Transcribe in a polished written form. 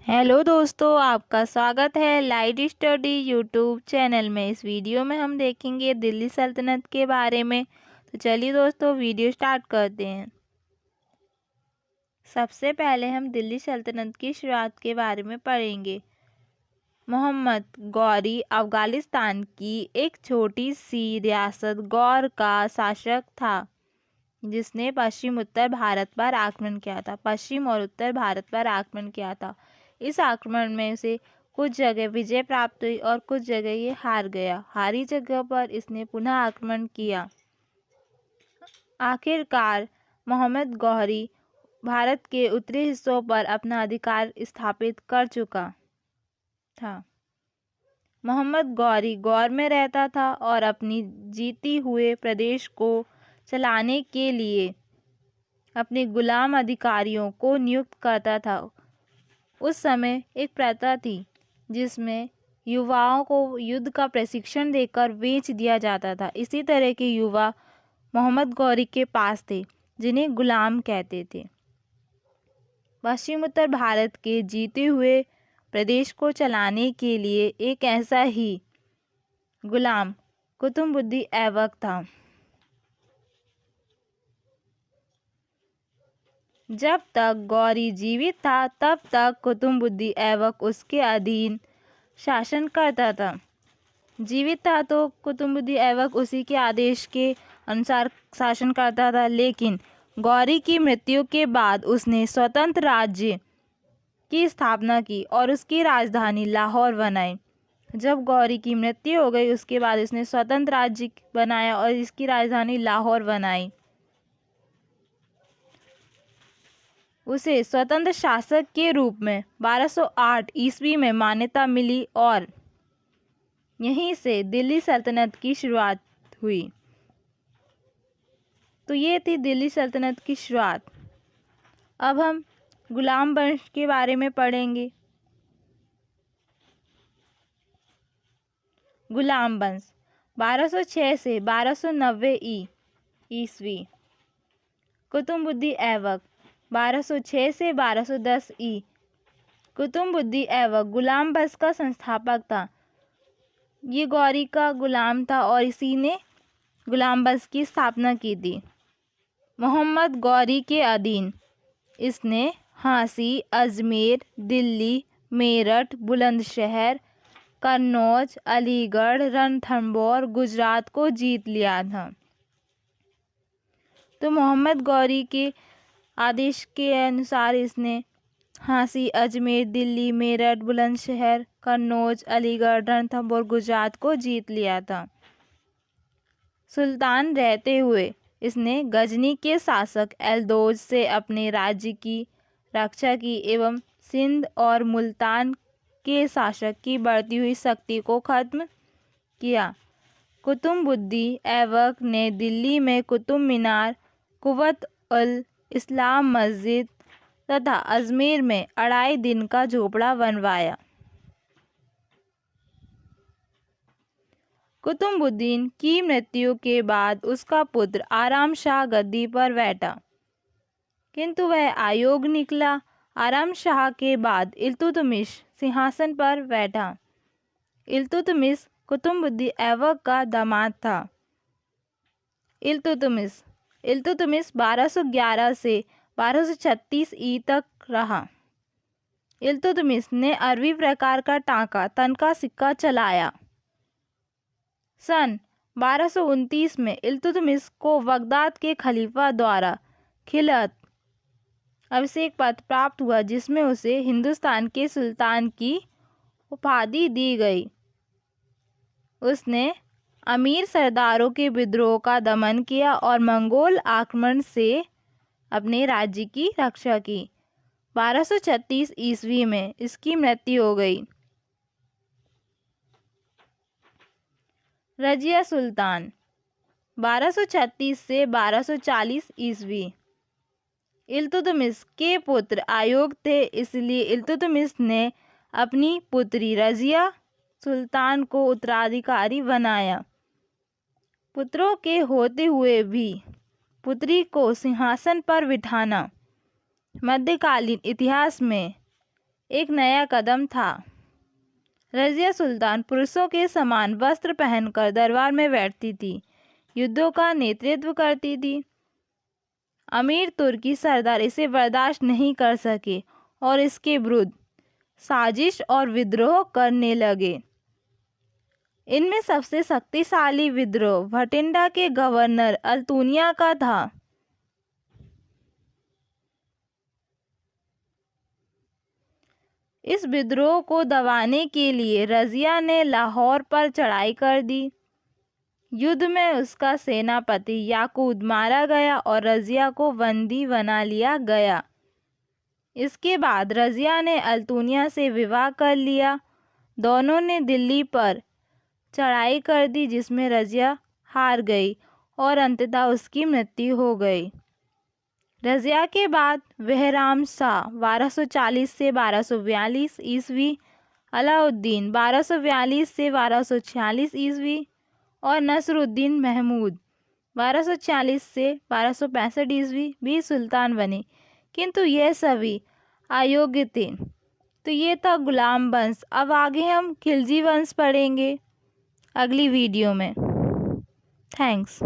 Hello दोस्तों, आपका स्वागत है लाइट स्टडी यूट्यूब चैनल में। इस वीडियो में हम देखेंगे दिल्ली सल्तनत के बारे में। तो चलिए दोस्तों, वीडियो स्टार्ट करते हैं। सबसे पहले हम दिल्ली सल्तनत की शुरुआत के बारे में पढ़ेंगे। मोहम्मद गौरी अफगानिस्तान की एक छोटी सी रियासत गौर का शासक था जिसने पश्चिम उत्तर भारत पर आक्रमण किया था। पश्चिम और उत्तर भारत पर आक्रमण किया था। इस आक्रमण में से कुछ जगह विजय प्राप्त हुई और कुछ जगह ये हार गया। हारी जगह पर इसने पुनः आक्रमण किया। आखिरकार मोहम्मद गौरी भारत के उत्तरी हिस्सों पर अपना अधिकार स्थापित कर चुका था। मोहम्मद गौरी गौर में रहता था और अपनी जीती हुए प्रदेश को चलाने के लिए अपने गुलाम अधिकारियों को नियुक्त करता था। उस समय एक प्रथा थी जिसमें युवाओं को युद्ध का प्रशिक्षण देकर बेच दिया जाता था। इसी तरह के युवा मोहम्मद गौरी के पास थे जिन्हें गुलाम कहते थे। पश्चिम उत्तर भारत के जीते हुए प्रदेश को चलाने के लिए एक ऐसा ही गुलाम कुतुबुद्दीन ऐबक था। जब तक गौरी जीवित था तब तक कुतुबुद्दीन ऐबक उसके अधीन शासन करता था। जीवित था तो कुतुबुद्दीन ऐबक उसी के आदेश के अनुसार शासन करता था, लेकिन गौरी की मृत्यु के बाद उसने स्वतंत्र राज्य की स्थापना की और उसकी राजधानी लाहौर बनाई। जब गौरी की मृत्यु हो गई उसके बाद इसने स्वतंत्र राज्य बनाया और इसकी राजधानी लाहौर बनाई। उसे स्वतंत्र शासक के रूप में 1208 ईस्वी में मान्यता मिली और यहीं से दिल्ली सल्तनत की शुरुआत हुई। तो ये थी दिल्ली सल्तनत की शुरुआत। अब हम गुलाम वंश के बारे में पढ़ेंगे। गुलाम वंश 1206 से 1290 ईस्वी। कुतुबुद्दीन ऐबक 1206 से 1210 कुतुबुद्दीन ऐबक गुलाम वंश का संस्थापक था। ये गौरी का गुलाम था और इसी ने गुलाम वंश की स्थापना की थी। मोहम्मद गौरी के अधीन इसने झांसी, अजमेर, दिल्ली, मेरठ, बुलंदशहर, कन्नौज, अलीगढ़, रणथंभौर, गुजरात को जीत लिया था। तो मोहम्मद गौरी के आदेश के अनुसार इसने झांसी, अजमेर, दिल्ली, मेरठ, बुलंदशहर, कन्नौज, अलीगढ़, रणथंभौर, गुजरात को जीत लिया था। सुल्तान रहते हुए इसने गजनी के शासक एलदौज से अपने राज्य की रक्षा की एवं सिंध और मुल्तान के शासक की बढ़ती हुई शक्ति को खत्म किया। कुतुबुद्दीन ऐबक ने दिल्ली में कुतुब मीनार, कुव्वत उल इस्लाम मस्जिद तथा अजमेर में अढ़ाई दिन का झोपड़ा बनवाया। कुतुबुद्दीन की मृत्यु के बाद उसका पुत्र आराम शाह गद्दी पर बैठा, किंतु वह अयोग्य निकला। आराम शाह के बाद इल्तुतमिश सिंहासन पर बैठा। इल्तुतमिश कुतुबुद्दीन ऐबक का दामाद था। इल्तुतमिश 1211 से 1236 तक रहा। इल्तुतमिश ने अरबी प्रकार का टांका तन का सिक्का चलाया। सन 1229 में इल्तुतमिश को बगदाद के खलीफा द्वारा खिलअत अभिषेक पत्र प्राप्त हुआ, जिसमें उसे हिंदुस्तान के सुल्तान की उपाधि दी गई। उसने अमीर सरदारों के विद्रोह का दमन किया और मंगोल आक्रमण से अपने राज्य की रक्षा की। 1236 ईस्वी में इसकी मृत्यु हो गई। रजिया सुल्तान 1236 से 1240 ईस्वी। इल्तुतमिश के पुत्र अयोग्य थे, इसलिए इल्तुतमिश ने अपनी पुत्री रजिया सुल्तान को उत्तराधिकारी बनाया। पुत्रों के होते हुए भी पुत्री को सिंहासन पर बिठाना मध्यकालीन इतिहास में एक नया कदम था। रज़िया सुल्तान पुरुषों के समान वस्त्र पहनकर दरबार में बैठती थी, युद्धों का नेतृत्व करती थी। अमीर तुर्की सरदार इसे बर्दाश्त नहीं कर सके और इसके विरुद्ध साजिश और विद्रोह करने लगे। इनमें सबसे शक्तिशाली विद्रोह भटिंडा के गवर्नर अल्तुनिया का था। इस विद्रोह को दबाने के लिए रज़िया ने लाहौर पर चढ़ाई कर दी। युद्ध में उसका सेनापति याकूत मारा गया और रज़िया को बंदी बना लिया गया। इसके बाद रज़िया ने अल्तुनिया से विवाह कर लिया। दोनों ने दिल्ली पर चढ़ाई कर दी, जिसमें रज़िया हार गई और अंततः उसकी मृत्यु हो गई। रज़िया के बाद बहराम शाह 1240 से 1242 ईस्वी, अलाउद्दीन 1242 से 1246 ईस्वी और नसरुद्दीन महमूद 1240 से 1265 ईस्वी भी सुल्तान बने, किंतु ये सभी अयोग्य थे। तो ये था गुलाम वंश। अब आगे हम खिलजी वंश पढ़ेंगे अगली वीडियो में। थैंक्स।